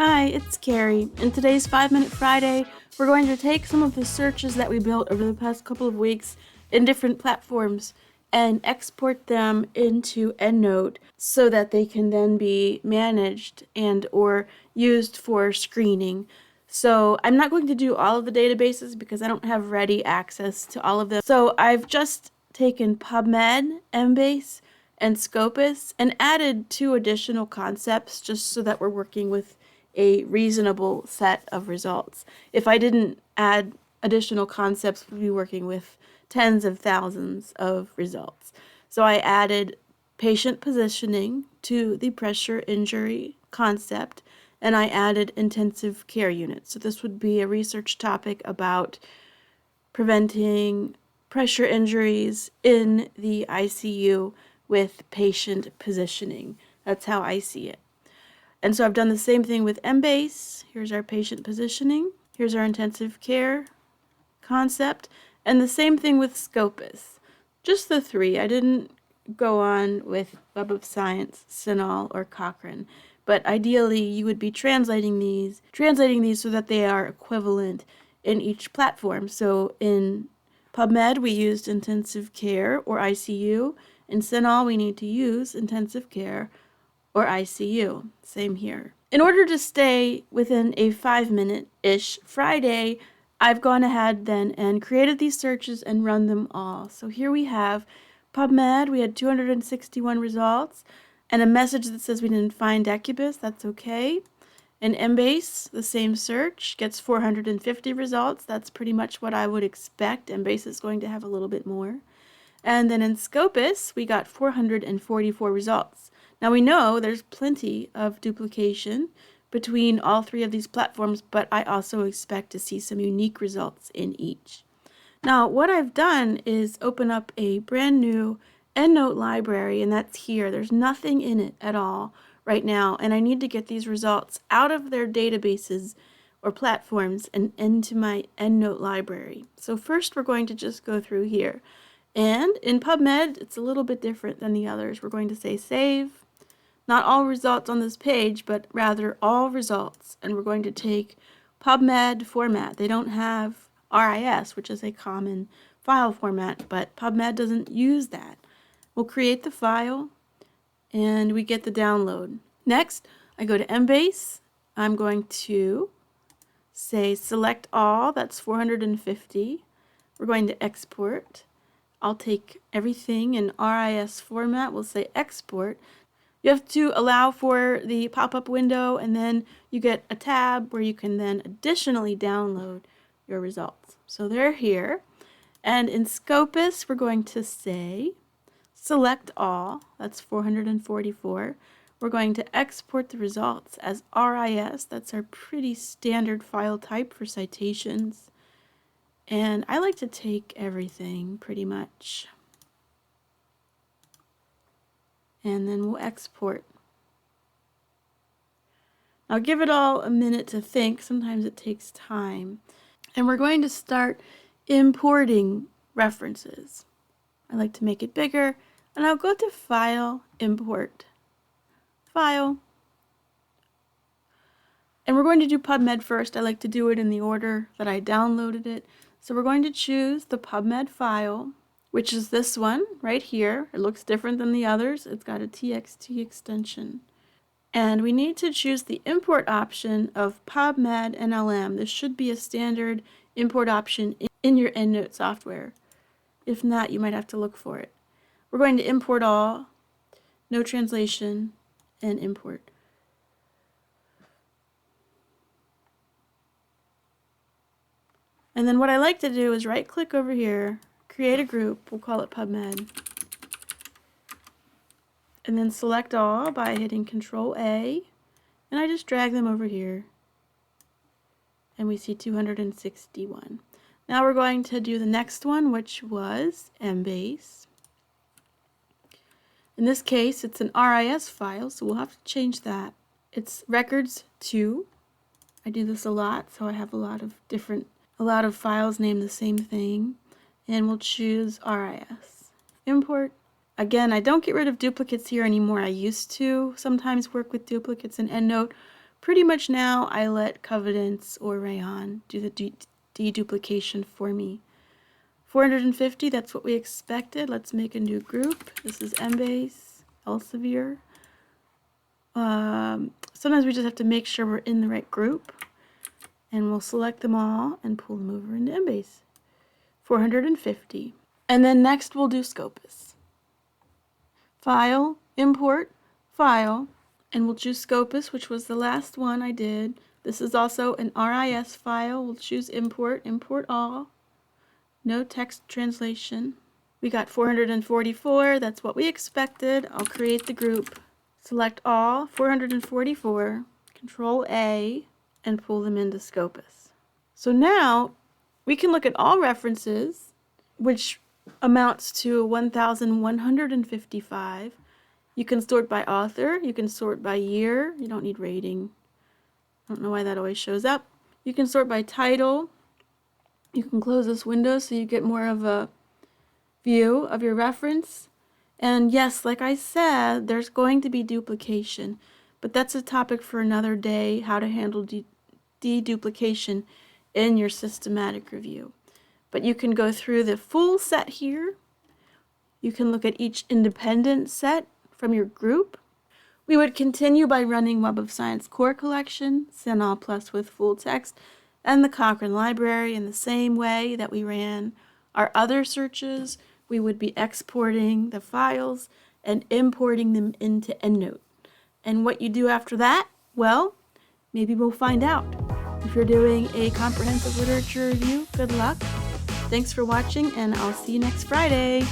Hi, it's Carrie. In today's 5-Minute Friday, we're going to take some of the searches that we built over the past couple of weeks in different platforms and export them into EndNote so that they can then be managed and or used for screening. So I'm not going to do all of the databases because I don't have ready access to all of them. So I've just taken PubMed, Embase, and Scopus and added 2 additional concepts just so that we're working with a reasonable set of results. If I didn't add additional concepts, we'd be working with tens of thousands of results. So I added patient positioning to the pressure injury concept, and I added intensive care units. So this would be a research topic about preventing pressure injuries in the ICU with patient positioning. That's how I see it. And so I've done the same thing with Embase. Here's our patient positioning. Here's our intensive care concept. And the same thing with Scopus. Just the 3. I didn't go on with Web of Science, CINAHL, or Cochrane. But ideally, you would be translating these so that they are equivalent in each platform. So in PubMed, we used intensive care or ICU. In CINAHL, we need to use intensive care or ICU. Same here. In order to stay within a 5-minute-ish Friday, I've gone ahead then and created these searches and run them all. So here we have PubMed, we had 261 results, and a message that says we didn't find Decubus. That's okay. In Embase, the same search gets 450 results. That's pretty much what I would expect. Embase is going to have a little bit more. And then in Scopus, we got 444 results. Now we know there's plenty of duplication between all 3 of these platforms, but I also expect to see some unique results in each. Now what I've done is open up a brand new EndNote library, and that's here. There's nothing in it at all right now, and I need to get these results out of their databases or platforms and into my EndNote library. So first we're going to just go through here. And in PubMed, it's a little bit different than the others. We're going to say save. Not all results on this page, but rather all results. And we're going to take PubMed format. They don't have RIS, which is a common file format, but PubMed doesn't use that. We'll create the file, and we get the download. Next, I go to Embase. I'm going to say select all. That's 450. We're going to export. I'll take everything in RIS format. We'll say export. You have to allow for the pop-up window, and then you get a tab where you can then additionally download your results. So they're here. And in Scopus, we're going to say select all. That's 444. We're going to export the results as RIS. That's our pretty standard file type for citations. And I like to take everything pretty much. And then we'll export. Now give it all a minute to think. Sometimes it takes time. And we're going to start importing references. I like to make it bigger, and I'll go to File, Import, File. And we're going to do PubMed first. I like to do it in the order that I downloaded it. So we're going to choose the PubMed file, which is this one right here. It looks different than the others. It's got a TXT extension. And we need to choose the import option of PubMed NLM. This should be a standard import option in your EndNote software. If not, you might have to look for it. We're going to import all, no translation, and import. And then what I like to do is right-click over here, create a group, we'll call it PubMed, and then select all by hitting Control-A, and I just drag them over here, and we see 261. Now we're going to do the next one, which was Embase. In this case, it's an RIS file, so we'll have to change that. It's records 2. I do this a lot, so I have a lot of files named the same thing, and we'll choose RIS. Import. Again, I don't get rid of duplicates here anymore. I used to sometimes work with duplicates in EndNote, pretty much now I let Covenants or Rayon do the deduplication for me. 450, that's what we expected. Let's make a new group. This is Embase, Elsevier. Sometimes we just have to make sure we're in the right group. And we'll select them all and pull them over into Embase. 450. And then next we'll do Scopus. File, Import, File, and we'll choose Scopus, which was the last one I did. This is also an RIS file. We'll choose Import, Import All. No text translation. We got 444, that's what we expected. I'll create the group. Select all, 444, Control A, and pull them into Scopus. So now we can look at all references, which amounts to 1,155. You can sort by author, you can sort by year, you don't need rating. I don't know why that always shows up. You can sort by title. You can close this window so you get more of a view of your reference. And yes, like I said, there's going to be duplication, but that's a topic for another day, how to handle deduplication in your systematic review. But you can go through the full set here. You can look at each independent set from your group. We would continue by running Web of Science Core Collection, CINAHL Plus with full text, and the Cochrane Library in the same way that we ran our other searches. We would be exporting the files and importing them into EndNote. And what you do after that, well, maybe we'll find out. If you're doing a comprehensive literature review, good luck. Thanks for watching, and I'll see you next Friday.